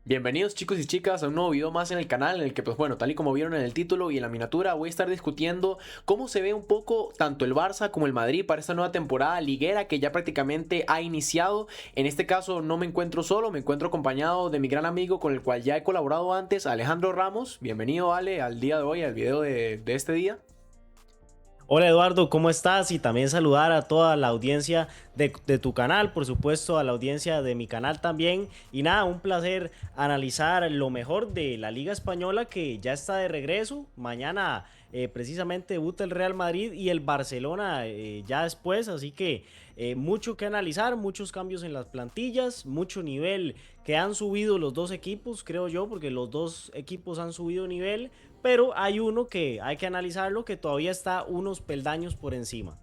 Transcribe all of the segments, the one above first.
Bienvenidos chicos y chicas a un nuevo video más en el canal en el que pues bueno, tal y como vieron en el título y en la miniatura voy a estar discutiendo cómo se ve un poco tanto el Barça como el Madrid para esta nueva temporada liguera que ya prácticamente ha iniciado. En este caso no me encuentro solo, me encuentro acompañado de mi gran amigo con el cual ya he colaborado antes, Alejandro Ramos. Bienvenido Ale al día de hoy, al video de este día. Hola Eduardo, ¿cómo estás? Y también saludar a toda la audiencia de tu canal, por supuesto a la audiencia de mi canal también. Y nada, un placer analizar lo mejor de la Liga Española que ya está de regreso. Mañana precisamente debuta el Real Madrid y el Barcelona ya después, así que mucho que analizar, muchos cambios en las plantillas, mucho nivel que han subido los dos equipos, creo yo, porque los dos equipos han subido nivel, pero hay uno que hay que analizarlo que todavía está unos peldaños por encima.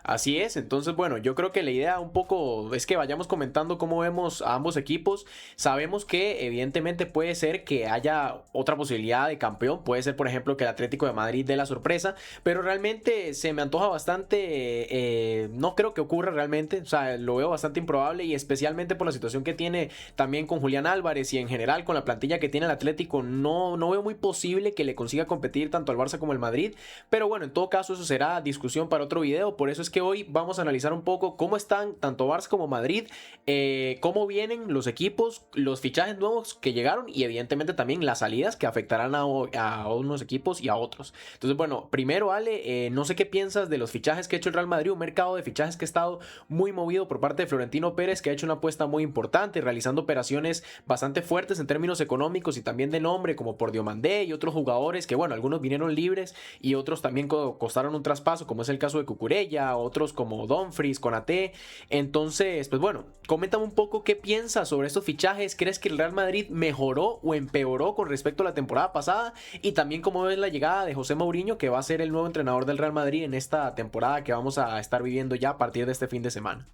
Así es, entonces bueno, yo creo que la idea un poco es que vayamos comentando cómo vemos a ambos equipos. Sabemos que evidentemente puede ser que haya otra posibilidad de campeón, puede ser por ejemplo que el Atlético de Madrid dé la sorpresa, pero realmente se me antoja bastante, no creo que ocurra realmente, o sea, lo veo bastante improbable y especialmente por la situación que tiene también con Julián Álvarez y en general con la plantilla que tiene el Atlético, no veo muy posible que le consiga competir tanto al Barça como al Madrid, pero bueno, en todo caso eso será discusión para otro video, por eso es que hoy vamos a analizar un poco cómo están tanto Barça como Madrid, cómo vienen los equipos, los fichajes nuevos que llegaron y evidentemente también las salidas que afectarán a unos equipos y a otros. Entonces, bueno, primero Ale, no sé qué piensas de los fichajes que ha hecho el Real Madrid, un mercado de fichajes que ha estado muy movido por parte de Florentino Pérez, que ha hecho una apuesta muy importante, realizando operaciones bastante fuertes en términos económicos y también de nombre, como por Diomandé y otros jugadores que, bueno, algunos vinieron libres y otros también costaron un traspaso, como es el caso de Cucurella, otros como Dumfries, Konaté. Entonces, pues bueno, coméntame un poco qué piensas sobre estos fichajes. ¿Crees que el Real Madrid mejoró o empeoró con respecto a la temporada pasada? Y también cómo ves la llegada de José Mourinho, que va a ser el nuevo entrenador del Real Madrid en esta temporada que vamos a estar viviendo ya a partir de este fin de semana.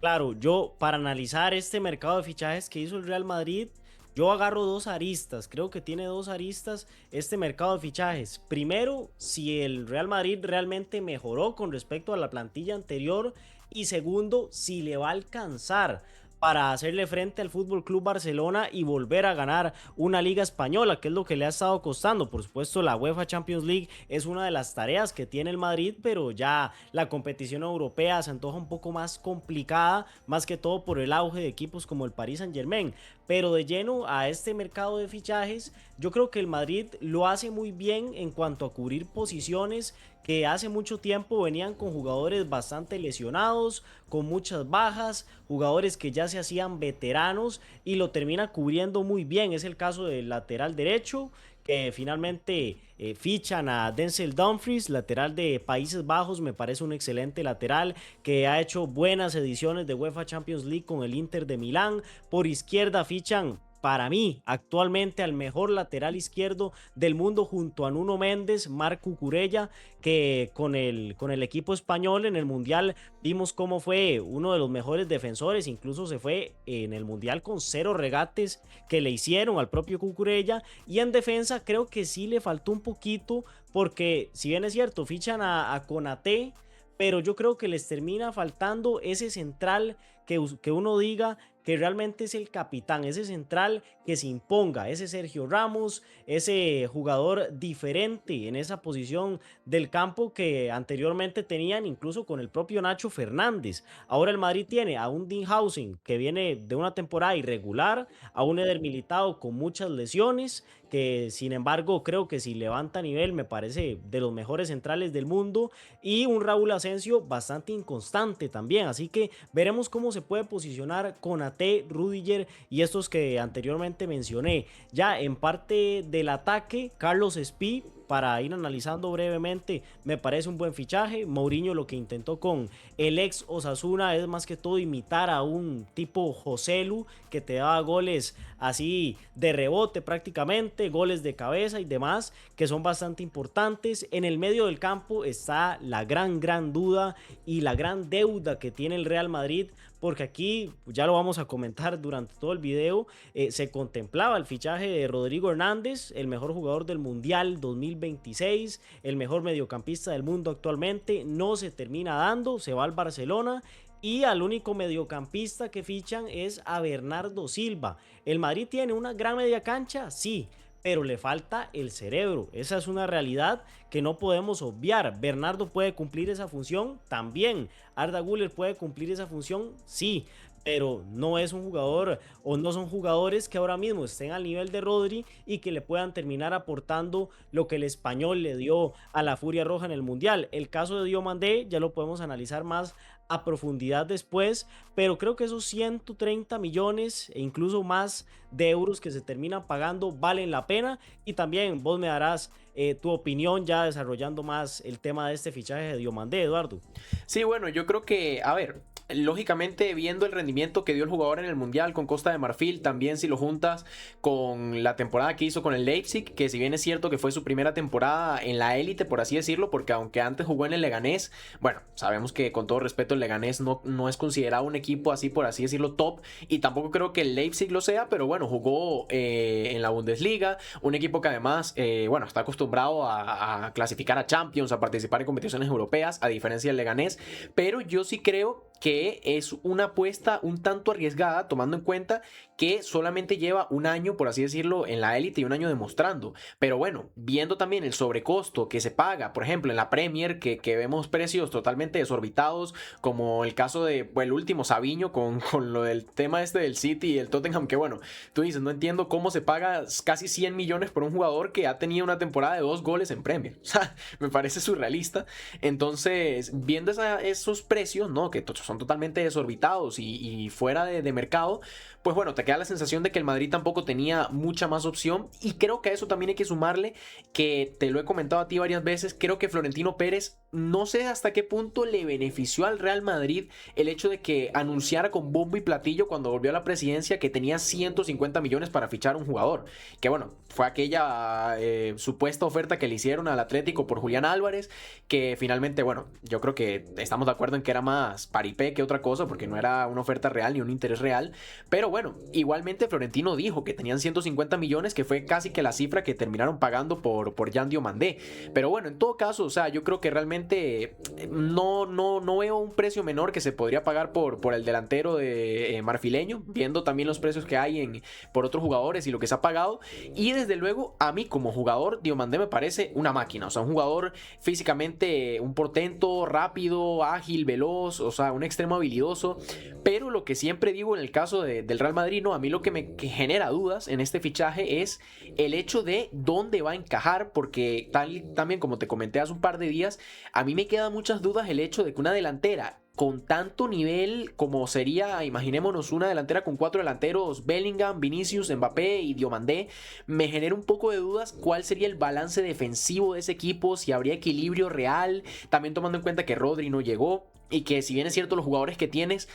Claro, yo para analizar este mercado de fichajes que hizo el Real Madrid, yo agarro dos aristas, creo que tiene dos aristas este mercado de fichajes. Primero, si el Real Madrid realmente mejoró con respecto a la plantilla anterior y segundo, si le va a alcanzar para hacerle frente al Fútbol Club Barcelona y volver a ganar una liga española, que es lo que le ha estado costando. Por supuesto, la UEFA Champions League es una de las tareas que tiene el Madrid, pero ya la competición europea se antoja un poco más complicada, más que todo por el auge de equipos como el Paris Saint-Germain. Pero de lleno a este mercado de fichajes, yo creo que el Madrid lo hace muy bien en cuanto a cubrir posiciones que hace mucho tiempo venían con jugadores bastante lesionados, con muchas bajas, jugadores que ya se hacían veteranos y lo termina cubriendo muy bien. Es el caso del lateral derecho, que finalmente fichan a Denzel Dumfries, lateral de Países Bajos, me parece un excelente lateral que ha hecho buenas ediciones de UEFA Champions League con el Inter de Milán. Por izquierda fichan para mí, actualmente al mejor lateral izquierdo del mundo junto a Nuno Méndez, Marc Cucurella, que con el equipo español en el Mundial vimos cómo fue uno de los mejores defensores, incluso se fue en el Mundial con cero regates que le hicieron al propio Cucurella, y en defensa creo que sí le faltó un poquito, porque si bien es cierto, fichan a Konaté, pero yo creo que les termina faltando ese central que uno diga que realmente es el capitán, ese central que se imponga, ese Sergio Ramos, ese jugador diferente en esa posición del campo que anteriormente tenían incluso con el propio Nacho Fernández. Ahora el Madrid tiene a un Dinhausen que viene de una temporada irregular, a un Eder Militao con muchas lesiones, que sin embargo creo que si levanta nivel me parece de los mejores centrales del mundo, y un Raúl Asensio bastante inconstante también, así que veremos cómo se puede posicionar con AT, Rudiger y estos que anteriormente mencioné. Ya en parte del ataque, Carlos Espí, para ir analizando brevemente, me parece un buen fichaje. Mourinho lo que intentó con el ex Osasuna es más que todo imitar a un tipo Joselu que te daba goles así de rebote prácticamente, goles de cabeza y demás, que son bastante importantes. En el medio del campo está la gran duda y la gran deuda que tiene el Real Madrid, porque aquí ya lo vamos a comentar durante todo el video, se contemplaba el fichaje de Rodrigo Hernández, el mejor jugador del Mundial 2026, el mejor mediocampista del mundo actualmente, no se termina dando, se va al Barcelona y al único mediocampista que fichan es a Bernardo Silva. El Madrid tiene una gran media cancha, sí, pero le falta el cerebro. Esa es una realidad que no podemos obviar. Bernardo puede cumplir esa función también. Arda Güler puede cumplir esa función, sí, pero no es un jugador o no son jugadores que ahora mismo estén al nivel de Rodri y que le puedan terminar aportando lo que el Español le dio a la Furia Roja en el Mundial. El caso de Diomandé ya lo podemos analizar más a profundidad después, pero creo que esos 130 millones e incluso más de euros que se terminan pagando valen la pena, y también vos me darás tu opinión ya desarrollando más el tema de este fichaje de Diomandé, Eduardo. Sí, bueno, yo creo que, a ver, lógicamente viendo el rendimiento que dio el jugador en el Mundial con Costa de Marfil, también si lo juntas con la temporada que hizo con el Leipzig, que si bien es cierto que fue su primera temporada en la élite, por así decirlo, porque aunque antes jugó en el Leganés, bueno, sabemos que con todo respeto el Leganés no es considerado un equipo así, por así decirlo, top, y tampoco creo que el Leipzig lo sea, pero bueno, jugó en la Bundesliga, un equipo que además, bueno, está acostumbrado a clasificar a Champions, a participar en competiciones europeas, a diferencia del Leganés, pero yo sí creo que es una apuesta un tanto arriesgada, tomando en cuenta que solamente lleva un año, por así decirlo, en la élite y un año demostrando. Pero bueno, viendo también el sobrecosto que se paga, por ejemplo, en la Premier, que vemos precios totalmente desorbitados, como el caso de bueno, el último Savinho con lo del tema este del City y el Tottenham, que bueno, tú dices, no entiendo cómo se paga casi 100 millones por un jugador que ha tenido una temporada de 2 goles en Premier. O sea, me parece surrealista. Entonces, viendo esos precios, ¿no? Que son totalmente desorbitados y fuera de mercado, pues bueno, te queda la sensación de que el Madrid tampoco tenía mucha más opción, y creo que a eso también hay que sumarle que te lo he comentado a ti varias veces, creo que Florentino Pérez, no sé hasta qué punto le benefició al Real Madrid el hecho de que anunciara con bombo y platillo cuando volvió a la presidencia que tenía 150 millones para fichar un jugador, que bueno, fue aquella supuesta oferta que le hicieron al Atlético por Julián Álvarez, que finalmente, bueno, yo creo que estamos de acuerdo en que era más paripé que otra cosa, porque no era una oferta real ni un interés real, pero bueno, igualmente Florentino dijo que tenían 150 millones, que fue casi que la cifra que terminaron pagando por Jan Diomandé. Pero bueno, en todo caso, o sea, yo creo que realmente no veo un precio menor que se podría pagar por el delantero de marfileño, viendo también los precios que hay por otros jugadores y lo que se ha pagado. Y desde luego, a mí como jugador, Diomandé me parece una máquina, o sea, un jugador físicamente un portento, rápido, ágil, veloz, o sea, un extremo habilidoso. Pero lo que siempre digo en el caso del Real Madrid, no, a mí lo que me genera dudas en este fichaje es el hecho de dónde va a encajar, porque también como te comenté hace un par de días, a mí me quedan muchas dudas el hecho de que una delantera con tanto nivel como sería, imaginémonos una delantera con 4 delanteros, Bellingham, Vinicius, Mbappé y Diomandé, me genera un poco de dudas cuál sería el balance defensivo de ese equipo, si habría equilibrio real, también tomando en cuenta que Rodri no llegó. Y que si bien es cierto los jugadores que tienes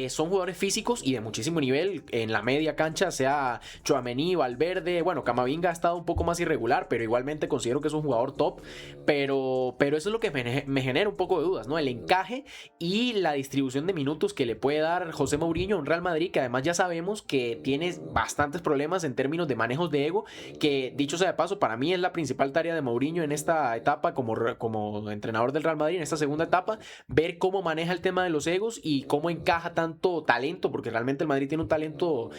son jugadores físicos y de muchísimo nivel en la media cancha, sea Tchouaméni, Valverde, bueno, Camavinga ha estado un poco más irregular, pero igualmente considero que es un jugador top, pero eso es lo que me genera un poco de dudas, ¿no? El encaje y la distribución de minutos que le puede dar José Mourinho a un Real Madrid, que además ya sabemos que tiene bastantes problemas en términos de manejos de ego, que dicho sea de paso, para mí es la principal tarea de Mourinho en esta etapa como entrenador del Real Madrid, en esta segunda etapa, ver cómo maneja el tema de los egos y cómo encaja tanto talento, porque realmente el Madrid tiene un talento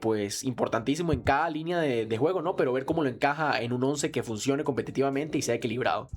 pues importantísimo en cada línea de juego, ¿no? Pero ver cómo lo encaja en un 11 que funcione competitivamente y sea equilibrado.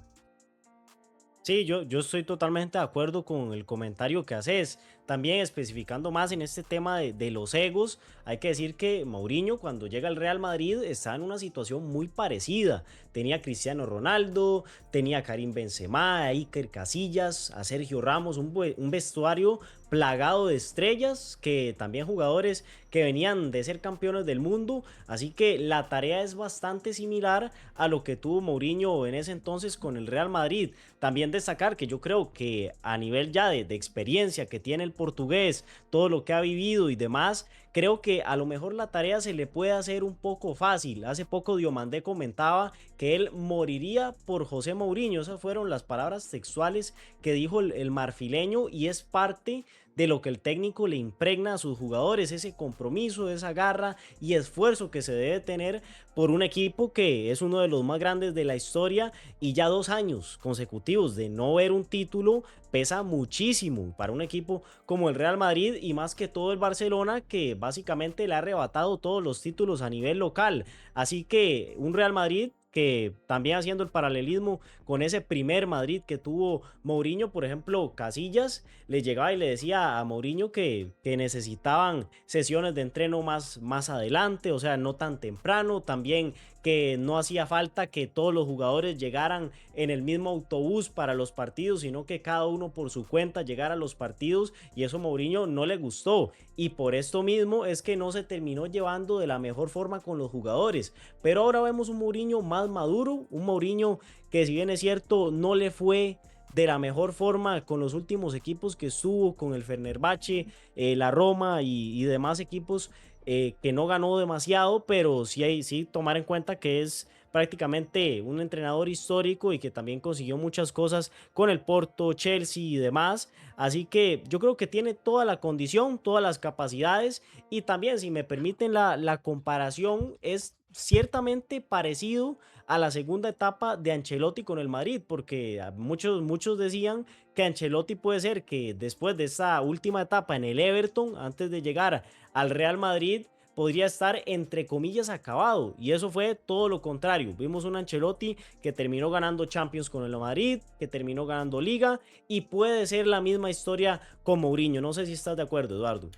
Sí, yo estoy totalmente de acuerdo con el comentario que haces. También especificando más en este tema de los egos, hay que decir que Mourinho cuando llega al Real Madrid está en una situación muy parecida. Tenía a Cristiano Ronaldo, tenía a Karim Benzema, a Iker Casillas, a Sergio Ramos, un vestuario plagado de estrellas, que también jugadores que venían de ser campeones del mundo, así que la tarea es bastante similar a lo que tuvo Mourinho en ese entonces con el Real Madrid. También destacar que yo creo que a nivel ya de experiencia que tiene el portugués, todo lo que ha vivido y demás, creo que a lo mejor la tarea se le puede hacer un poco fácil. Hace poco Diomandé comentaba que él moriría por José Mourinho, esas fueron las palabras textuales que dijo el marfileño, y es parte de lo que el técnico le impregna a sus jugadores, ese compromiso, esa garra y esfuerzo que se debe tener por un equipo que es uno de los más grandes de la historia, y ya 2 años consecutivos de no ver un título pesa muchísimo para un equipo como el Real Madrid, y más que todo el Barcelona, que básicamente le ha arrebatado todos los títulos a nivel local. Así que un Real Madrid que, también haciendo el paralelismo con ese primer Madrid que tuvo Mourinho, por ejemplo, Casillas le llegaba y le decía a Mourinho que necesitaban sesiones de entreno más adelante, o sea, no tan temprano, también que no hacía falta que todos los jugadores llegaran en el mismo autobús para los partidos, sino que cada uno por su cuenta llegara a los partidos, y eso a Mourinho no le gustó, y por esto mismo es que no se terminó llevando de la mejor forma con los jugadores. Pero ahora vemos un Mourinho más maduro, un Mourinho que, si bien es cierto, no le fue de la mejor forma con los últimos equipos que estuvo, con el Fenerbahce, la Roma y demás equipos, que no ganó demasiado, pero sí tomar en cuenta que es prácticamente un entrenador histórico y que también consiguió muchas cosas con el Porto, Chelsea y demás. Así que yo creo que tiene toda la condición, todas las capacidades, y también, si me permiten la comparación, es ciertamente parecido a la segunda etapa de Ancelotti con el Madrid, porque muchos decían que Ancelotti puede ser que después de esa última etapa en el Everton, antes de llegar al Real Madrid, podría estar entre comillas acabado, y eso fue todo lo contrario. Vimos un Ancelotti que terminó ganando Champions con el Madrid, que terminó ganando Liga, y puede ser la misma historia con Mourinho. No sé si estás de acuerdo, Eduardo.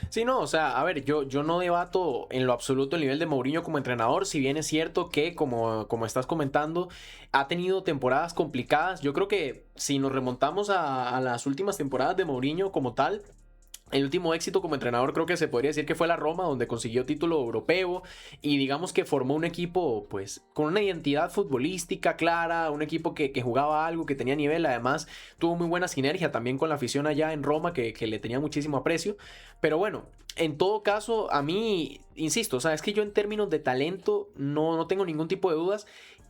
Sí, no, o sea, a ver, yo no debato en lo absoluto el nivel de Mourinho como entrenador, si bien es cierto que, como estás comentando, ha tenido temporadas complicadas. Yo creo que si nos remontamos a las últimas temporadas de Mourinho como tal, el último éxito como entrenador creo que se podría decir que fue la Roma, donde consiguió título europeo y digamos que formó un equipo pues con una identidad futbolística clara, un equipo que jugaba algo, que tenía nivel, además tuvo muy buena sinergia también con la afición allá en Roma, que le tenía muchísimo aprecio. Pero bueno, en todo caso, a mí, insisto, o sea, es que yo en términos de talento no tengo ningún tipo de dudas.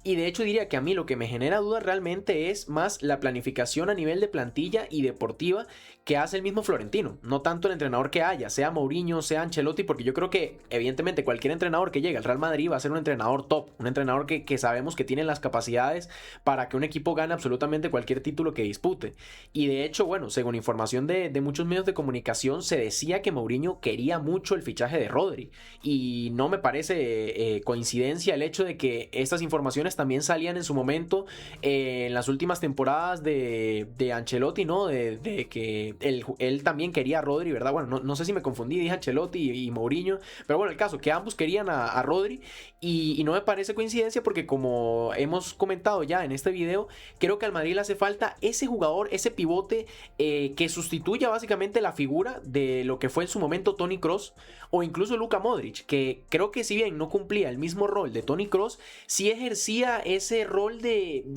Y de hecho diría que a mí lo que me genera dudas realmente es más la planificación a nivel de plantilla y deportiva que hace el mismo Florentino, no tanto el entrenador que haya, sea Mourinho, sea Ancelotti, porque yo creo que evidentemente cualquier entrenador que llegue al Real Madrid va a ser un entrenador top, un entrenador que sabemos que tiene las capacidades para que un equipo gane absolutamente cualquier título que dispute. Y de hecho, bueno, según información de muchos medios de comunicación, se decía que Mourinho quería mucho el fichaje de Rodri, y no me parece coincidencia el hecho de que estas informaciones también salían en su momento en las últimas temporadas de Ancelotti, ¿no? De que él también quería a Rodri, ¿verdad? Bueno, no sé si me confundí, dije Ancelotti y Mourinho, pero bueno, el caso, que ambos querían a Rodri, y no me parece coincidencia porque, como hemos comentado ya en este video, creo que al Madrid le hace falta ese jugador, ese pivote que sustituya básicamente la figura de lo que fue en su momento Toni Kroos o incluso Luka Modric, que creo que, si bien no cumplía el mismo rol de Toni Kroos, sí ejercía ese rol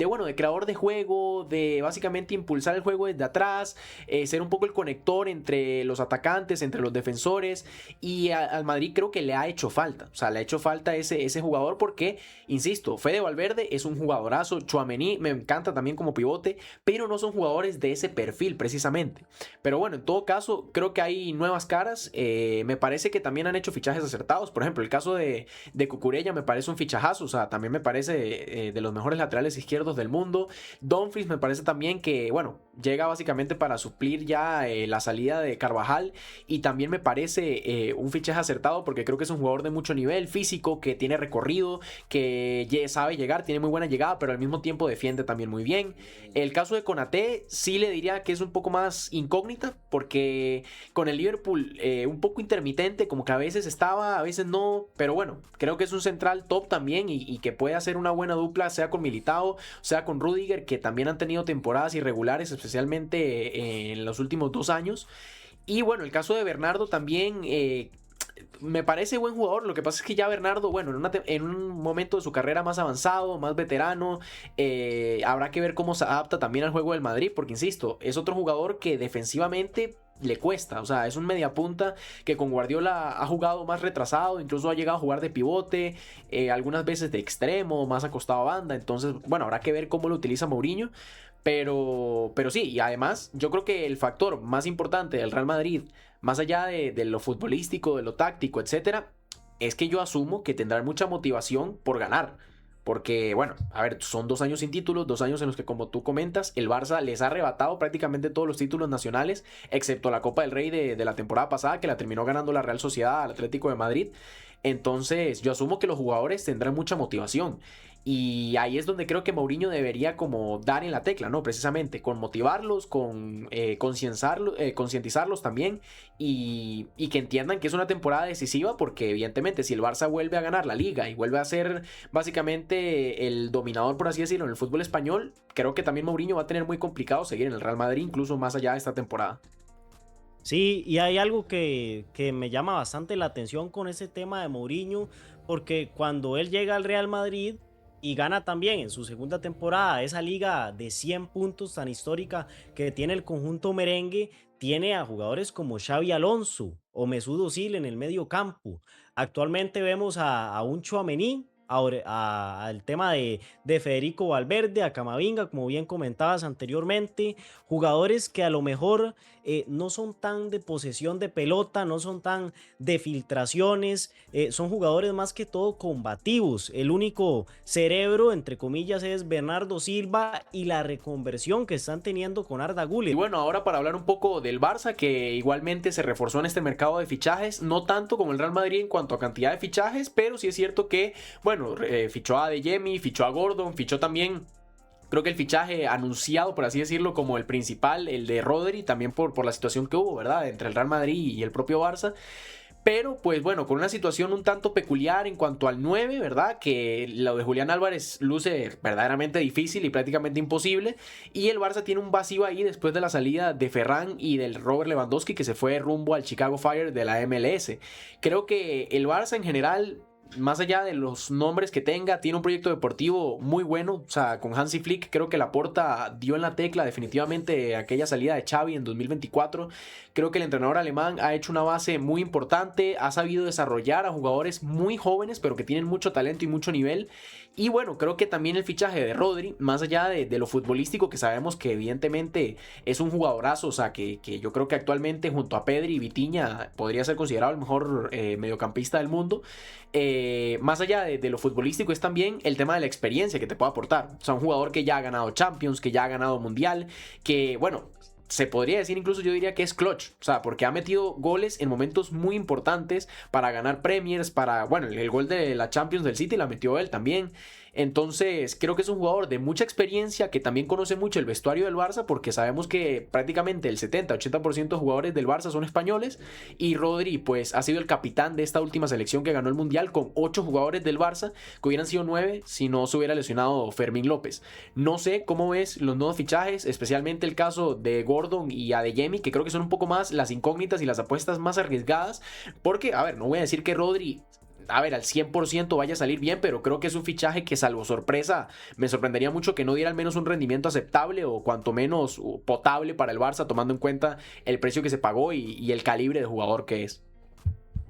bueno, de creador de juego, de básicamente impulsar el juego desde atrás, ser un poco el conector entre los atacantes, entre los defensores, y al Madrid creo que le ha hecho falta, o sea, le ha hecho falta ese jugador porque, insisto, Fede Valverde es un jugadorazo, Tchouaméni me encanta también como pivote, pero no son jugadores de ese perfil precisamente. Pero bueno, en todo caso, creo que hay nuevas caras, me parece que también han hecho fichajes acertados, por ejemplo, el caso de Cucurella me parece un fichajazo, o sea, también me parece de los mejores laterales izquierdos del mundo. Dumfries me parece también que, bueno, llega básicamente para suplir ya la salida de Carvajal, y también me parece un fichaje acertado porque creo que es un jugador de mucho nivel físico, que tiene recorrido, que sabe llegar, tiene muy buena llegada, pero al mismo tiempo defiende también muy bien. El caso de Konaté sí le diría que es un poco más incógnita, porque con el Liverpool un poco intermitente, como que a veces estaba, a veces no, pero bueno, creo que es un central top también, y que puede hacer una buena dupla, sea con Militao, sea con Rudiger, que también han tenido temporadas irregulares, especialmente en los últimos 2 años. Y bueno, el caso de Bernardo también me parece buen jugador. Lo que pasa es que ya Bernardo, bueno, en un momento de su carrera más avanzado, más veterano, habrá que ver cómo se adapta también al juego del Madrid, porque insisto, es otro jugador que defensivamente le cuesta. O sea, es un mediapunta que con Guardiola ha jugado más retrasado, incluso ha llegado a jugar de pivote, algunas veces de extremo, más acostado a banda. Entonces, bueno, habrá que ver cómo lo utiliza Mourinho. Pero sí, y además yo creo que el factor más importante del Real Madrid, más allá de lo futbolístico, de lo táctico, etcétera, es que yo asumo que tendrán mucha motivación por ganar. Porque, bueno, a ver, son 2 años sin títulos, 2 años en los que, como tú comentas, el Barça les ha arrebatado prácticamente todos los títulos nacionales, excepto la Copa del Rey de la temporada pasada, que la terminó ganando la Real Sociedad al Atlético de Madrid. Entonces, yo asumo que los jugadores tendrán mucha motivación. Y ahí es donde creo que Mourinho debería como dar en la tecla, ¿no? Precisamente, con motivarlos, con concientizarlos también y que entiendan que es una temporada decisiva porque evidentemente si el Barça vuelve a ganar la liga y vuelve a ser básicamente el dominador, por así decirlo, en el fútbol español, creo que también Mourinho va a tener muy complicado seguir en el Real Madrid, incluso más allá de esta temporada. Sí, y hay algo que me llama bastante la atención con ese tema de Mourinho, porque cuando él llega al Real Madrid y gana también en su segunda temporada esa liga de 100 puntos tan histórica que tiene el conjunto merengue, tiene a jugadores como Xavi Alonso o Mesut Özil en el medio campo. Actualmente vemos a un Tchouaméni, al tema de Federico Valverde, a Camavinga, como bien comentabas anteriormente, jugadores que a lo mejor no son tan de posesión de pelota, no son tan de filtraciones, son jugadores más que todo combativos. El único cerebro, entre comillas, es Bernardo Silva y la reconversión que están teniendo con Arda Y Güler. bueno, ahora para hablar un poco del Barça, que igualmente se reforzó en este mercado de fichajes, no tanto como el Real Madrid en cuanto a cantidad de fichajes, pero sí es cierto que, bueno, fichó a Adeyemi, fichó a Gordon, fichó también. Creo que el fichaje anunciado, por así decirlo, como el principal, el de Rodri, también por la situación que hubo, ¿verdad? Entre el Real Madrid y el propio Barça. Pero pues bueno, con una situación un tanto peculiar en cuanto al 9, ¿verdad? Que lo de Julián Álvarez luce verdaderamente difícil y prácticamente imposible. Y el Barça tiene un vacío ahí después de la salida de Ferran y del Robert Lewandowski que se fue rumbo al Chicago Fire de la MLS. Creo que el Barça en general, más allá de los nombres que tenga, tiene un proyecto deportivo muy bueno. O sea, con Hansi Flick creo que Laporta dio en la tecla definitivamente aquella salida de Xavi en 2024. Creo que el entrenador alemán ha hecho una base muy importante, ha sabido desarrollar a jugadores muy jóvenes, pero que tienen mucho talento y mucho nivel. Y bueno, creo que también el fichaje de Rodri, más allá de lo futbolístico, que sabemos que evidentemente es un jugadorazo, o sea, que yo creo que actualmente junto a Pedri y Vitinha podría ser considerado el mejor mediocampista del mundo. Más allá de lo futbolístico es también el tema de la experiencia que te puede aportar. O sea, un jugador que ya ha ganado Champions, que ya ha ganado Mundial, que bueno, se podría decir, incluso yo diría que es clutch, o sea, porque ha metido goles en momentos muy importantes para ganar Premiers, para, bueno, el gol de la Champions del City la metió él también. Entonces, creo que es un jugador de mucha experiencia, que también conoce mucho el vestuario del Barça, porque sabemos que prácticamente el 70-80% de jugadores del Barça son españoles, y Rodri, pues, ha sido el capitán de esta última selección que ganó el Mundial con 8 jugadores del Barça, que hubieran sido 9 si no se hubiera lesionado Fermín López. No sé cómo ves los nuevos fichajes, especialmente el caso de Gordon y Adeyemi, que creo que son un poco más las incógnitas y las apuestas más arriesgadas, porque, a ver, no voy a decir que Rodri, a ver, al 100% vaya a salir bien, pero creo que es un fichaje que, salvo sorpresa, me sorprendería mucho que no diera al menos un rendimiento aceptable o cuanto menos potable para el Barça, tomando en cuenta el precio que se pagó y el calibre de jugador que es.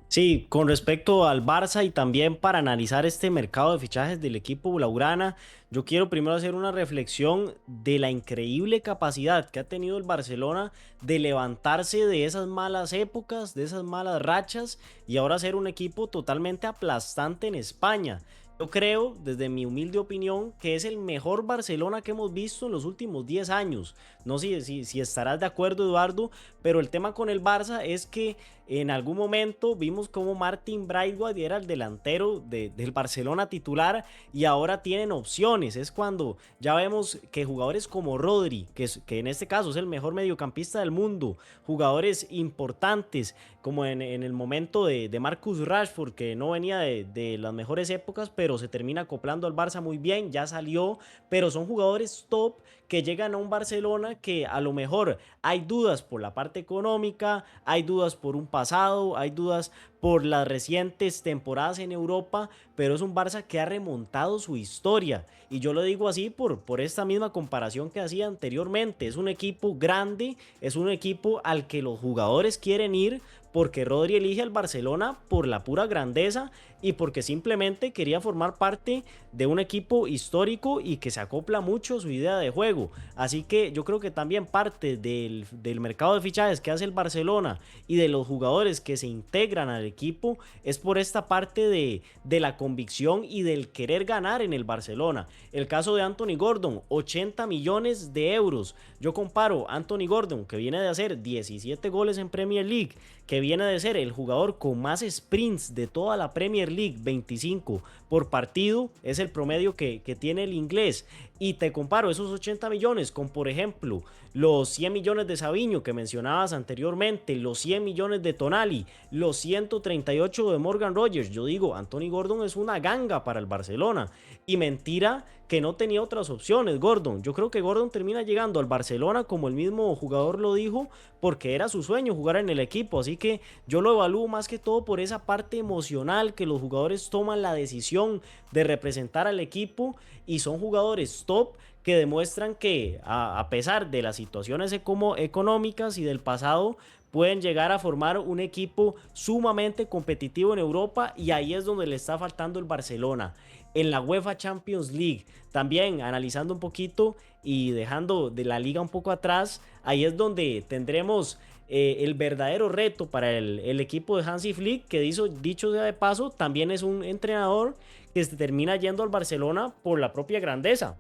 Sí, con respecto al Barça y también para analizar este mercado de fichajes del equipo blaugrana, yo quiero primero hacer una reflexión de la increíble capacidad que ha tenido el Barcelona de levantarse de esas malas épocas, de esas malas rachas y ahora ser un equipo totalmente aplastante en España. Yo creo, desde mi humilde opinión, que es el mejor Barcelona que hemos visto en los últimos 10 años. No sé si estarás de acuerdo, Eduardo, pero el tema con el Barça es que en algún momento vimos como Martin Braithwaite era el delantero del Barcelona titular y ahora tienen opciones. Es cuando ya vemos que jugadores como Rodri, que en este caso es el mejor mediocampista del mundo, jugadores importantes como en el momento de Marcus Rashford, que no venía de las mejores épocas, pero se termina acoplando al Barça muy bien, ya salió, pero son jugadores top que llegan a un Barcelona que a lo mejor hay dudas por la parte económica, hay dudas por un pasado, hay dudas por las recientes temporadas en Europa, pero es un Barça que ha remontado su historia. Y yo lo digo así por esta misma comparación que hacía anteriormente. Es un equipo grande, es un equipo al que los jugadores quieren ir, porque Rodri elige al Barcelona por la pura grandeza y porque simplemente quería formar parte de un equipo histórico y que se acopla mucho a su idea de juego. Así que yo creo que también parte del mercado de fichajes que hace el Barcelona y de los jugadores que se integran al equipo es por esta parte de la convicción y del querer ganar en el Barcelona. El caso de Anthony Gordon, 80 millones de euros. Yo comparo a Anthony Gordon, que viene de hacer 17 goles en Premier League, que viene de ser el jugador con más sprints de toda la Premier League, 25 por partido, es el promedio que tiene el inglés. Y te comparo esos 80 millones con, por ejemplo, los 100 millones de Savinho que mencionabas anteriormente, los 100 millones de Tonali, los 138 de Morgan Rogers. Yo digo, Anthony Gordon es una ganga para el Barcelona. Y mentira que no tenía otras opciones, Gordon. Yo creo que Gordon termina llegando al Barcelona, como el mismo jugador lo dijo, porque era su sueño jugar en el equipo. Así que yo lo evalúo más que todo por esa parte emocional, que los jugadores toman la decisión de representar al equipo y son jugadores top que demuestran que a pesar de las situaciones económicas y del pasado, pueden llegar a formar un equipo sumamente competitivo en Europa, y ahí es donde le está faltando el Barcelona. En la UEFA Champions League, también analizando un poquito y dejando de la liga un poco atrás, ahí es donde tendremos el verdadero reto para el equipo de Hansi Flick, que dicho sea de paso, también es un entrenador que se termina yendo al Barcelona por la propia grandeza.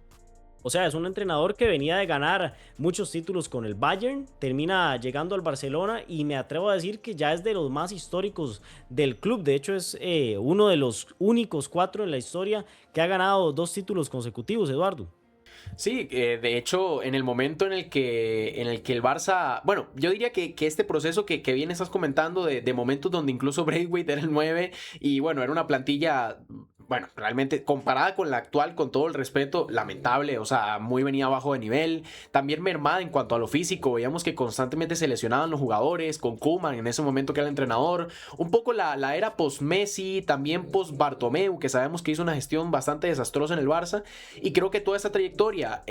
O sea, es un entrenador que venía de ganar muchos títulos con el Bayern, termina llegando al Barcelona y me atrevo a decir que ya es de los más históricos del club. De hecho, es uno de los únicos 4 en la historia que ha ganado 2 títulos consecutivos, Eduardo. Sí, de hecho, en el momento en el que el Barça, bueno, yo diría que este proceso que bien estás comentando de momentos donde incluso Braithwaite era el 9 y bueno, era una plantilla, bueno, realmente comparada con la actual, con todo el respeto, lamentable, o sea, muy venía abajo de nivel, también mermada en cuanto a lo físico, veíamos que constantemente se lesionaban los jugadores, con Koeman en ese momento que era el entrenador, un poco la era post-Messi, también post-Bartomeu, que sabemos que hizo una gestión bastante desastrosa en el Barça, y creo que toda esta trayectoria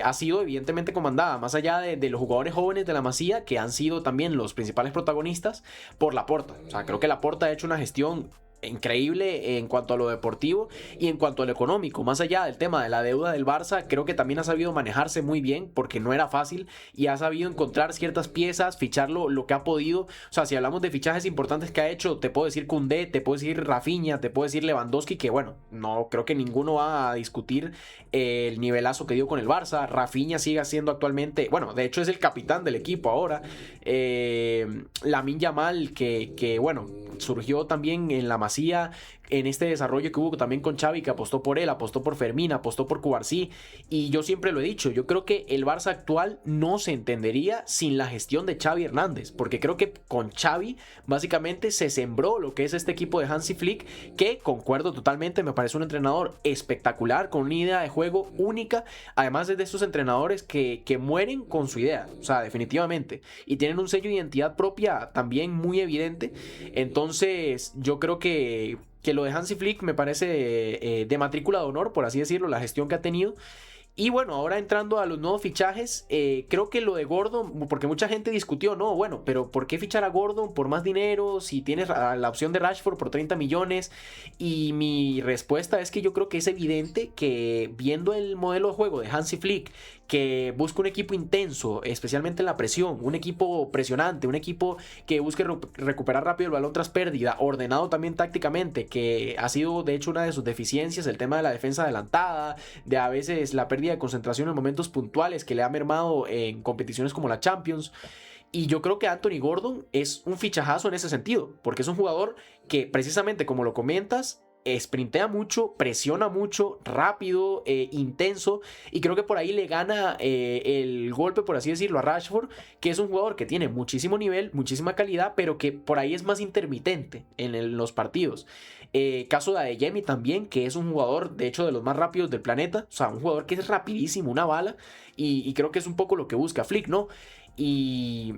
ha sido evidentemente comandada, más allá de los jugadores jóvenes de la Masía, que han sido también los principales protagonistas, por Laporta. O sea, creo que Laporta ha hecho una gestión increíble en cuanto a lo deportivo y en cuanto a lo económico. Más allá del tema de la deuda del Barça, creo que también ha sabido manejarse muy bien, porque no era fácil, y ha sabido encontrar ciertas piezas, fichar lo que ha podido. O sea, si hablamos de fichajes importantes que ha hecho, te puedo decir Koundé, te puedo decir Rafinha, te puedo decir Lewandowski, que bueno, no creo que ninguno va a discutir el nivelazo que dio con el Barça. Rafinha sigue siendo actualmente, bueno, de hecho es el capitán del equipo ahora. Lamine Yamal, que bueno, surgió también en la Masía, en este desarrollo que hubo también con Xavi, que apostó por él, apostó por Fermín, apostó por Cubarsí, y yo siempre lo he dicho, yo creo que el Barça actual no se entendería sin la gestión de Xavi Hernández, porque creo que con Xavi básicamente se sembró lo que es este equipo de Hansi Flick, que concuerdo totalmente, me parece un entrenador espectacular, con una idea de juego única, además es de esos entrenadores que mueren con su idea, o sea, definitivamente, y tienen un sello de identidad propia también muy evidente. Entonces yo creo que lo de Hansi Flick me parece de matrícula de honor, por así decirlo, la gestión que ha tenido. Y bueno, ahora entrando a los nuevos fichajes, creo que lo de Gordon, porque mucha gente discutió, no, bueno, pero ¿por qué fichar a Gordon por más dinero si tienes la opción de Rashford por 30 millones? Y mi respuesta es que yo creo que es evidente que viendo el modelo de juego de Hansi Flick, que busca un equipo intenso, especialmente en la presión, un equipo presionante, un equipo que busque recuperar rápido el balón tras pérdida, ordenado también tácticamente, que ha sido de hecho una de sus deficiencias, el tema de la defensa adelantada, de a veces la pérdida de concentración en momentos puntuales que le ha mermado en competiciones como la Champions. Y yo creo que Anthony Gordon es un fichajazo en ese sentido, porque es un jugador que precisamente como lo comentas, sprintea mucho, presiona mucho, rápido, intenso, y creo que por ahí le gana el golpe, por así decirlo, a Rashford, que es un jugador que tiene muchísimo nivel, muchísima calidad, pero que por ahí es más intermitente en los partidos. Caso de Adeyemi también, que es un jugador de hecho de los más rápidos del planeta, o sea, un jugador que es rapidísimo, una bala, y creo que es un poco lo que busca Flick, ¿no? Y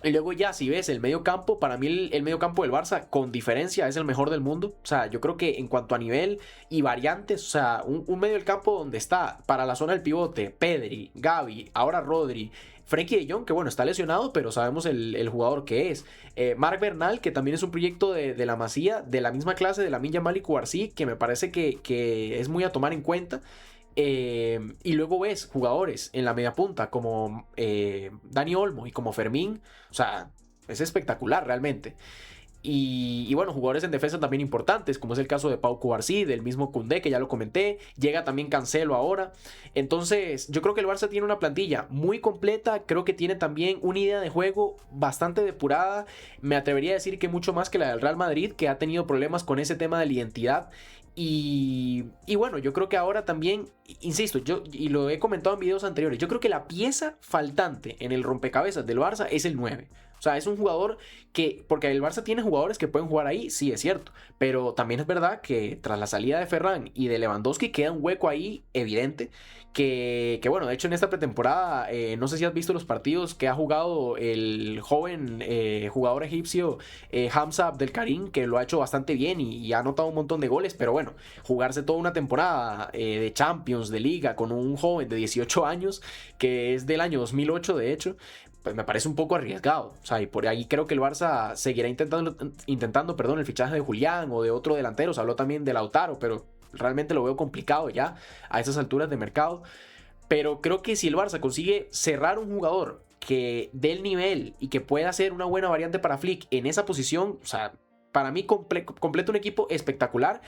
Y luego ya, si ves el medio campo, para mí el medio campo del Barça, con diferencia, es el mejor del mundo. O sea, yo creo que en cuanto a nivel y variantes, o sea, un medio del campo donde está para la zona del pivote, Pedri, Gavi, ahora Rodri, Frenkie de Jong, que bueno, está lesionado, pero sabemos el jugador que es. Marc Bernal, que también es un proyecto de la Masía, de la misma clase de Lamine Yamal y Cubarsí, que me parece que es muy a tomar en cuenta. Y luego ves jugadores en la media punta como Dani Olmo y como Fermín. O sea, es espectacular realmente. Y bueno, jugadores en defensa también importantes, como es el caso de Pau Cubarsí, del mismo Koundé, que ya lo comenté. Llega también Cancelo ahora. Entonces, yo creo que el Barça tiene una plantilla muy completa. Creo que tiene también una idea de juego bastante depurada. Me atrevería a decir que mucho más que la del Real Madrid, que ha tenido problemas con ese tema de la identidad. Y bueno, yo creo que ahora también, insisto, y lo he comentado en videos anteriores, yo creo que la pieza faltante en el rompecabezas del Barça es el 9. O sea, es un jugador que, porque el Barça tiene jugadores que pueden jugar ahí, sí es cierto, pero también es verdad que tras la salida de Ferran y de Lewandowski queda un hueco ahí evidente. Que bueno, de hecho en esta pretemporada, no sé si has visto los partidos que ha jugado el joven jugador egipcio Hamza Abdelkarim, que lo ha hecho bastante bien y ha anotado un montón de goles, pero bueno, jugarse toda una temporada de Champions, de Liga, con un joven de 18 años, que es del año 2008 de hecho, pues me parece un poco arriesgado. O sea, y por ahí creo que el Barça seguirá intentando, perdón, el fichaje de Julián o de otro delantero. Se habló también de Lautaro, pero realmente lo veo complicado ya a estas alturas de mercado. Pero creo que si el Barça consigue cerrar un jugador que dé el nivel y que pueda ser una buena variante para Flick en esa posición, o sea, para mí completa un equipo espectacular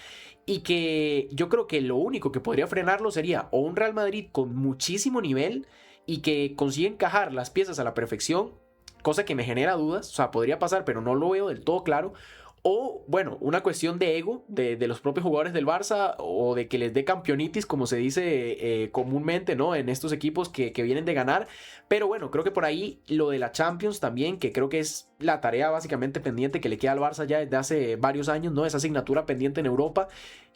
y que yo creo que lo único que podría frenarlo sería o un Real Madrid con muchísimo nivel y que consigue encajar las piezas a la perfección, cosa que me genera dudas, o sea, podría pasar, pero no lo veo del todo claro. O, bueno, una cuestión de ego de los propios jugadores del Barça o de que les dé campeonitis, como se dice comúnmente, ¿no? En estos equipos que vienen de ganar. Pero bueno, creo que por ahí lo de la Champions también, que creo que es la tarea básicamente pendiente que le queda al Barça ya desde hace varios años, ¿no? Esa asignatura pendiente en Europa,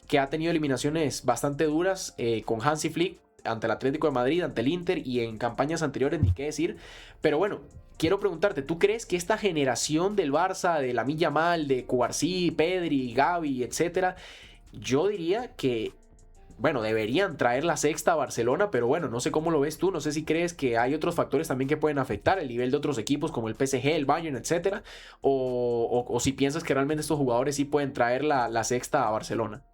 que ha tenido eliminaciones bastante duras con Hansi Flick ante el Atlético de Madrid, ante el Inter y en campañas anteriores, ni qué decir. Pero bueno, quiero preguntarte, ¿tú crees que esta generación del Barça, de Lamine Yamal, de Cubarsí, Pedri, Gavi, etcétera, yo diría que, bueno, deberían traer la sexta a Barcelona, pero bueno, no sé cómo lo ves tú, no sé si crees que hay otros factores también que pueden afectar el nivel de otros equipos como el PSG, el Bayern, etcétera, o si piensas que realmente estos jugadores sí pueden traer la sexta a Barcelona.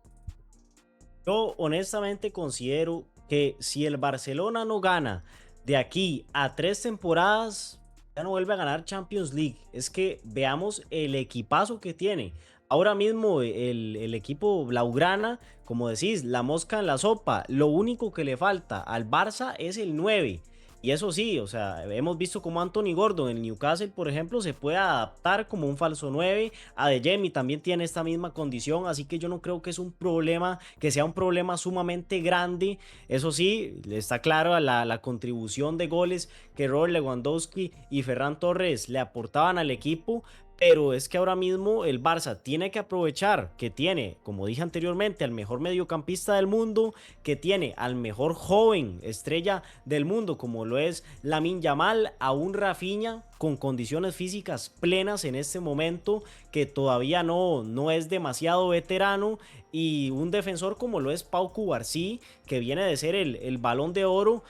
Yo honestamente considero que si el Barcelona no gana de aquí a 3 temporadas, ya no vuelve a ganar Champions League. Es que veamos el equipazo que tiene. Ahora mismo el equipo Blaugrana, como decís, la mosca en la sopa. Lo único que le falta al Barça es el 9. Y eso sí, o sea, hemos visto como Anthony Gordon en Newcastle, por ejemplo, se puede adaptar como un falso 9. Adeyemi también tiene esta misma condición, así que yo no creo que es un problema, que sea un problema sumamente grande. Eso sí, está claro la contribución de goles que Robert Lewandowski y Ferran Torres le aportaban al equipo. Pero es que ahora mismo el Barça tiene que aprovechar que tiene, como dije anteriormente, al mejor mediocampista del mundo, que tiene al mejor joven estrella del mundo, como lo es Lamine Yamal, a un Rafinha con condiciones físicas plenas en este momento, que todavía no es demasiado veterano, y un defensor como lo es Pau Cubarsí, que viene de ser el Balón de Oro,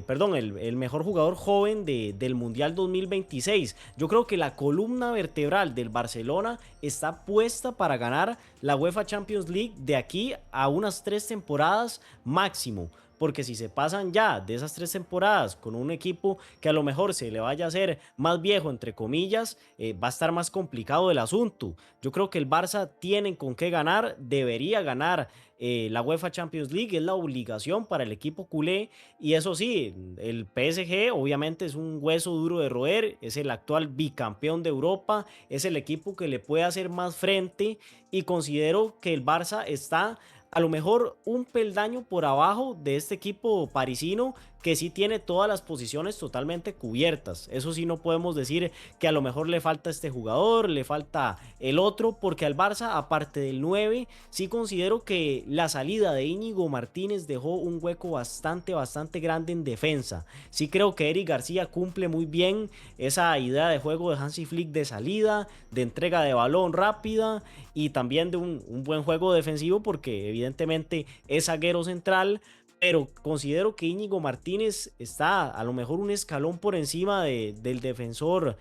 perdón, el mejor jugador joven del Mundial 2026. Yo creo que la columna vertebral del Barcelona está puesta para ganar la UEFA Champions League de aquí a unas 3 temporadas máximo. Porque si se pasan ya de esas 3 temporadas con un equipo que a lo mejor se le vaya a hacer más viejo, entre comillas, va a estar más complicado el asunto. Yo creo que el Barça tiene con qué ganar, debería ganar la UEFA Champions League, es la obligación para el equipo culé. Y eso sí, el PSG obviamente es un hueso duro de roer, es el actual bicampeón de Europa, es el equipo que le puede hacer más frente, y considero que el Barça está a lo mejor un peldaño por abajo de este equipo parisino, que sí tiene todas las posiciones totalmente cubiertas. Eso sí, no podemos decir que a lo mejor le falta este jugador, le falta el otro, porque al Barça, aparte del 9, sí considero que la salida de Íñigo Martínez dejó un hueco bastante grande en defensa. Sí creo que Eric García cumple muy bien esa idea de juego de Hansi Flick de salida, de entrega de balón rápida y también de un buen juego defensivo, porque evidentemente es zaguero central, pero considero que Íñigo Martínez está a lo mejor un escalón por encima del defensor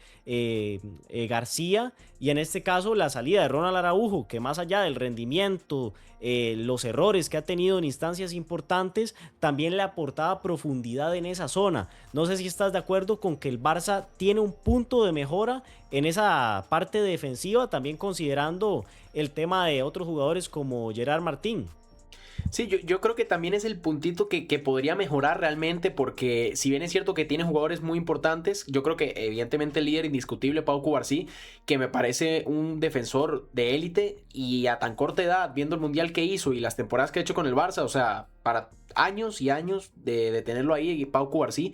García, y en este caso la salida de Ronald Araujo, que más allá del rendimiento, los errores que ha tenido en instancias importantes, también le aportaba profundidad en esa zona. No sé si estás de acuerdo con que el Barça tiene un punto de mejora en esa parte defensiva, también considerando el tema de otros jugadores como Gerard Martín. Sí, yo creo que también es el puntito que podría mejorar realmente, porque si bien es cierto que tiene jugadores muy importantes, yo creo que evidentemente el líder indiscutible, Pau Cubarsí, que me parece un defensor de élite y a tan corta edad, viendo el mundial que hizo y las temporadas que ha hecho con el Barça, o sea, para años y años de tenerlo ahí, Pau Cubarsí.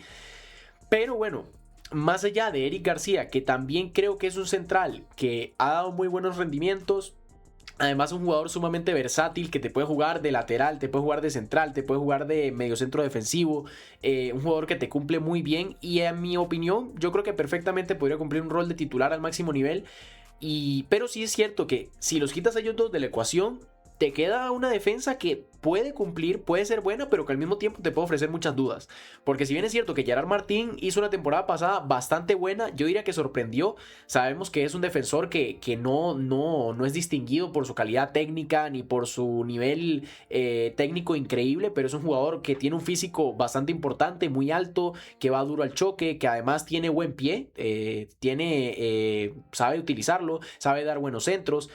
Pero bueno, más allá de Eric García, que también creo que es un central que ha dado muy buenos rendimientos. Además, un jugador sumamente versátil que te puede jugar de lateral, te puede jugar de central, te puede jugar de mediocentro defensivo. Un jugador que te cumple muy bien y en mi opinión yo creo que perfectamente podría cumplir un rol de titular al máximo nivel. Pero sí es cierto que si los quitas a ellos dos de la ecuación, te queda una defensa que puede cumplir, puede ser buena, pero que al mismo tiempo te puede ofrecer muchas dudas. Porque si bien es cierto que Gerard Martín hizo una temporada pasada bastante buena, yo diría que sorprendió. Sabemos que es un defensor que no es distinguido por su calidad técnica ni por su nivel técnico increíble, pero es un jugador que tiene un físico bastante importante, muy alto, que va duro al choque, que además tiene buen pie, sabe utilizarlo, sabe dar buenos centros,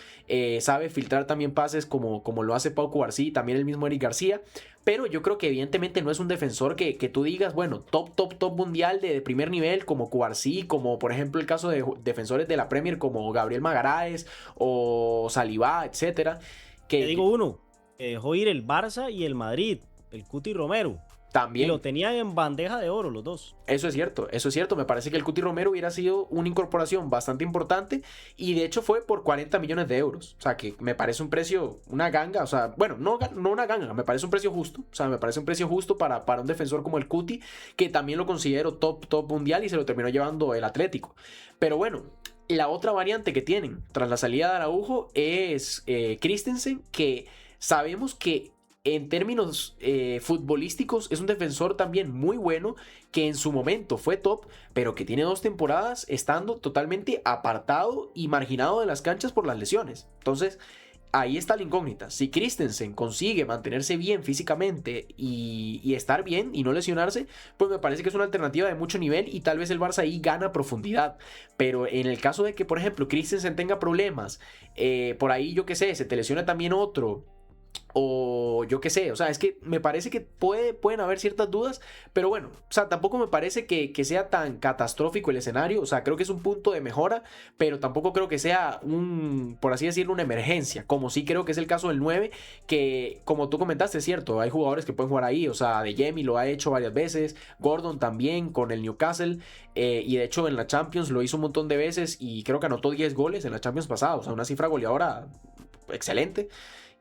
sabe filtrar también pases como lo hace Pau Cubarsí, también el mismo Eric García. Pero yo creo que evidentemente no es un defensor que tú digas, bueno, top mundial de primer nivel como Cubarsí, como por ejemplo el caso de defensores de la Premier como Gabriel Magaráes o Saliba, etcétera. Te digo uno, dejó ir el Barça y el Madrid, el Cuti Romero. También. Y lo tenían en bandeja de oro los dos. Eso es cierto. Me parece que el Cuti Romero hubiera sido una incorporación bastante importante y de hecho fue por 40 millones de euros. O sea, que me parece un precio, una ganga. O sea, bueno, no una ganga, me parece un precio justo. O sea, me parece un precio justo para un defensor como el Cuti, que también lo considero top mundial y se lo terminó llevando el Atlético. Pero bueno, la otra variante que tienen tras la salida de Araujo es Christensen, que sabemos que en términos futbolísticos es un defensor también muy bueno, que en su momento fue top, pero que tiene 2 temporadas estando totalmente apartado y marginado de las canchas por las lesiones. Entonces ahí está la incógnita. Si Christensen consigue mantenerse bien físicamente y estar bien y no lesionarse, pues me parece que es una alternativa de mucho nivel y tal vez el Barça ahí gana profundidad. Pero en el caso de que, por ejemplo, Christensen tenga problemas, por ahí yo qué sé, se te lesiona también otro, o yo qué sé, o sea, es que me parece que pueden haber ciertas dudas, pero bueno, o sea, tampoco me parece que sea tan catastrófico el escenario. O sea, creo que es un punto de mejora, pero tampoco creo que sea por así decirlo, una emergencia, como sí creo que es el caso del 9, que como tú comentaste, es cierto, hay jugadores que pueden jugar ahí, o sea, De Jemi lo ha hecho varias veces, Gordon también con el Newcastle, y de hecho en la Champions lo hizo un montón de veces y creo que anotó 10 goles en la Champions pasada, o sea, una cifra goleadora excelente.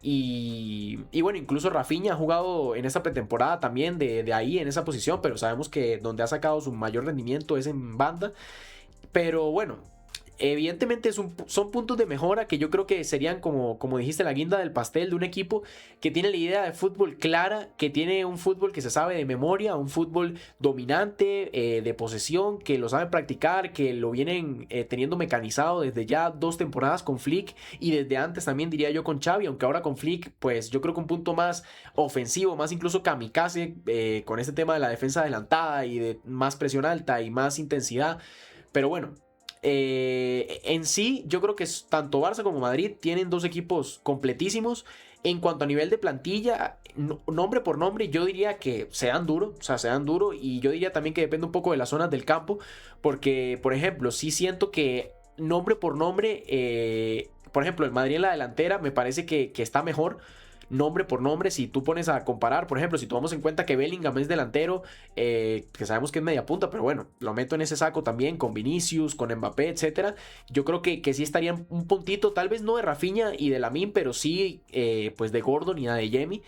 Y bueno, incluso Rafinha ha jugado en esta pretemporada también de ahí, en esa posición, pero sabemos que donde ha sacado su mayor rendimiento es en banda. Pero bueno, evidentemente son puntos de mejora que yo creo que serían, como dijiste, la guinda del pastel de un equipo que tiene la idea de fútbol clara, que tiene un fútbol que se sabe de memoria, un fútbol dominante, de posesión, que lo saben practicar, que lo vienen teniendo mecanizado desde ya 2 temporadas con Flick y desde antes también diría yo con Xavi, aunque ahora con Flick pues yo creo que un punto más ofensivo, más incluso kamikaze, con este tema de la defensa adelantada y de más presión alta y más intensidad. Pero bueno, en sí yo creo que tanto Barça como Madrid tienen 2 equipos completísimos. En cuanto a nivel de plantilla, nombre por nombre, yo diría que se dan duro, o sea, se dan duro, y yo diría también que depende un poco de las zonas del campo, porque, por ejemplo, sí siento que nombre por nombre, por ejemplo, el Madrid en la delantera me parece que está mejor. nombre por nombre, si tú pones a comparar, por ejemplo, si tomamos en cuenta que Bellingham es delantero, que sabemos que es media punta, pero bueno, lo meto en ese saco también con Vinicius, con Mbappé, etcétera. Yo creo que sí estarían un puntito, tal vez no de Rafinha y de Lamine, pero sí pues de Gordon y de Yemi.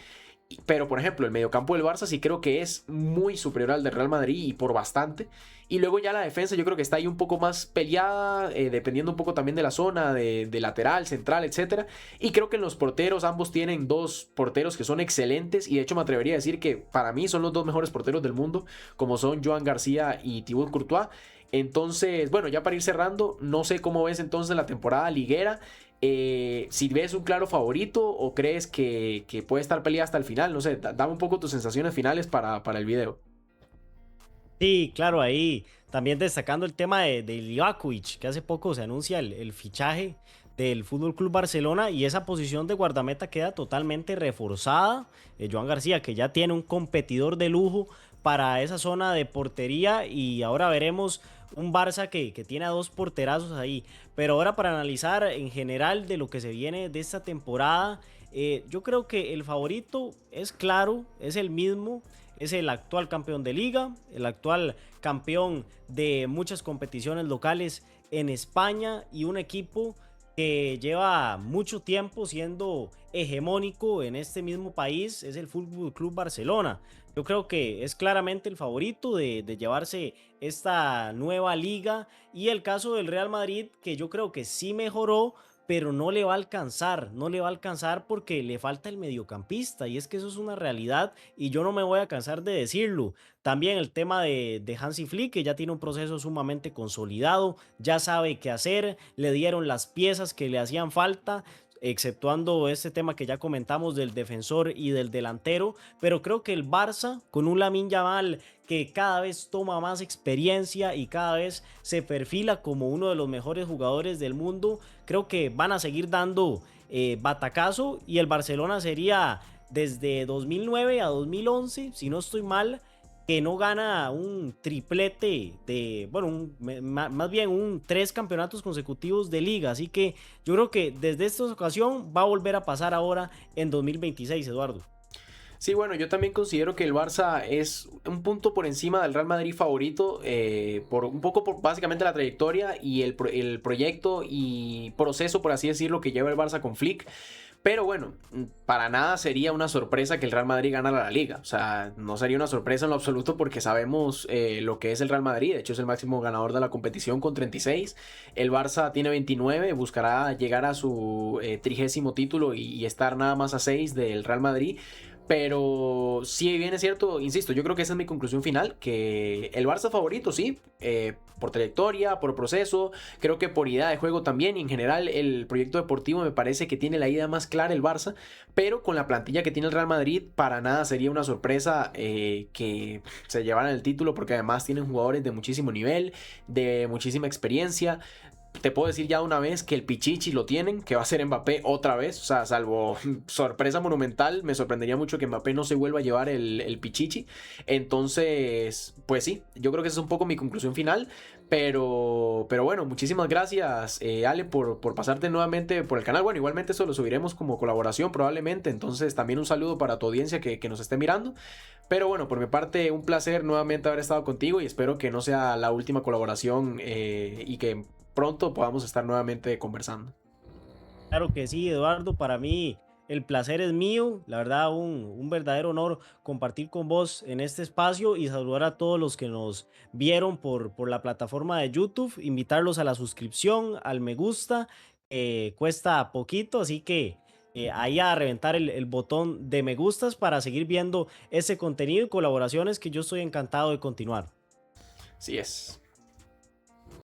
Pero, por ejemplo, el mediocampo del Barça sí creo que es muy superior al del Real Madrid y por bastante. Y luego ya la defensa yo creo que está ahí un poco más peleada, dependiendo un poco también de la zona, de lateral, central, etcétera. Y creo que en los porteros ambos tienen dos porteros que son excelentes. Y de hecho me atrevería a decir que para mí son los dos mejores porteros del mundo, como son Joan García y Thibaut Courtois. Entonces, bueno, ya para ir cerrando, no sé cómo ves entonces la temporada liguera. Si ves un claro favorito o crees que puede estar peleada hasta el final, no sé, dame un poco tus sensaciones finales para el video. Sí, claro, ahí también destacando el tema de Livakovic, que hace poco se anuncia el fichaje del Fútbol Club Barcelona y esa posición de guardameta queda totalmente reforzada. Joan García, que ya tiene un competidor de lujo para esa zona de portería, y ahora veremos un Barça que tiene a dos porterazos ahí. Pero ahora, para analizar en general de lo que se viene de esta temporada, yo creo que el favorito es claro, es el mismo. Es el actual campeón de liga, el actual campeón de muchas competiciones locales en España, y un equipo que lleva mucho tiempo siendo hegemónico en este mismo país, es el Fútbol Club Barcelona. Yo creo que es claramente el favorito de llevarse esta nueva liga, y el caso del Real Madrid, que yo creo que sí mejoró, pero no le va a alcanzar, no le va a alcanzar porque le falta el mediocampista, y es que eso es una realidad y yo no me voy a cansar de decirlo. También el tema de Hansi Flick, que ya tiene un proceso sumamente consolidado, ya sabe qué hacer, le dieron las piezas que le hacían falta, exceptuando este tema que ya comentamos del defensor y del delantero. Pero creo que el Barça, con un Lamine Yamal que cada vez toma más experiencia y cada vez se perfila como uno de los mejores jugadores del mundo, creo que van a seguir dando batacazo, y el Barcelona sería desde 2009 a 2011, si no estoy mal, que no gana un triplete de, bueno, más bien un tres campeonatos consecutivos de liga. Así que yo creo que desde esta ocasión va a volver a pasar ahora en 2026, Eduardo. Sí, bueno, yo también considero que el Barça es un punto por encima del Real Madrid favorito, por un poco por básicamente la trayectoria y el proyecto y proceso, por así decirlo, que lleva el Barça con Flick. Pero bueno, para nada sería una sorpresa que el Real Madrid ganara la liga. O sea, no sería una sorpresa en lo absoluto porque sabemos lo que es el Real Madrid. De hecho, es el máximo ganador de la competición con 36. El Barça tiene 29, buscará llegar a su 30º título y estar nada más a 6 del Real Madrid. Pero si bien es cierto, insisto, yo creo que esa es mi conclusión final, que el Barça favorito, sí, por trayectoria, por proceso, creo que por idea de juego también, y en general el proyecto deportivo me parece que tiene la idea más clara el Barça, pero con la plantilla que tiene el Real Madrid, para nada sería una sorpresa que se llevaran el título, porque además tienen jugadores de muchísimo nivel, de muchísima experiencia. Te puedo decir ya una vez que el Pichichi lo tienen, que va a ser Mbappé otra vez. O sea, salvo sorpresa monumental, me sorprendería mucho que Mbappé no se vuelva a llevar el Pichichi. Entonces, pues sí, yo creo que esa es un poco mi conclusión final. Pero bueno, muchísimas gracias, Ale, por pasarte nuevamente por el canal. Bueno, igualmente eso lo subiremos como colaboración probablemente. Entonces, también un saludo para tu audiencia que nos esté mirando. Pero bueno, por mi parte, un placer nuevamente haber estado contigo y espero que no sea la última colaboración y que pronto podamos estar nuevamente conversando. Claro que sí, Eduardo, para mí el placer es mío, la verdad un verdadero honor compartir con vos en este espacio, y saludar a todos los que nos vieron por la plataforma de YouTube, invitarlos a la suscripción, al me gusta, cuesta poquito, así que ahí a reventar el botón de me gustas para seguir viendo ese contenido y colaboraciones que yo estoy encantado de continuar. Así es.